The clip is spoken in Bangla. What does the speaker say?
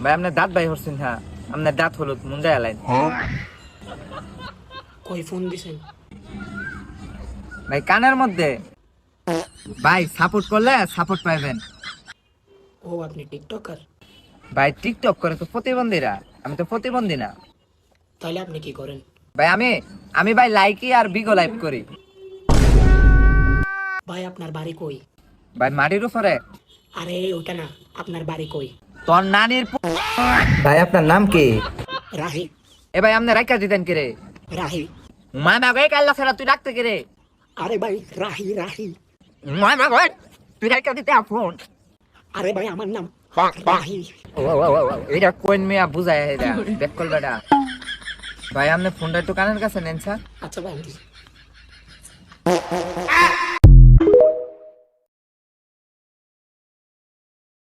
ভাই আপনার দাঁত ভাই হচ্ছেন, হ্যাঁ আপনার দাঁত হলুদ মুন্ডা এলাইন। কই ফোন দিছেন? ভাই কানের মধ্যে। ভাই সাপোর্ট করলে সাপোর্ট পাইবেন। ও আপনি টিকটকার? ভাই টিকটক করে তো প্রতিবন্ধীরা, আমি তো প্রতিবন্ধী না। তাহলে আপনি কি করেন? ভাই আমি ভাই লাইকি আর বিগো লাইভ করি। ভাই আপনার বাড়ি কই? ভাই মাটির উপরে। আরে ওটা না, আপনার বাড়ি কই? তোর নানির ভাই আপনার নাম কি? রাহি। এ ভাই আপনি রাইকা দিতেন কে রে? রাহি। মামা গো কাল্লা ছাড়া তুই রাখতে কে রে? আরে ভাই রাহি রাহি। মামা গো তুই রাইকা দিতে ফোন। আরে ভাই আমার নাম রাহি। এটা কোন মিয়া বুঝায় এটা দেখ কল বেটা। ভাই আপনি ফোনটা একটু কানের কাছে নেন স্যার। আচ্ছা ভাই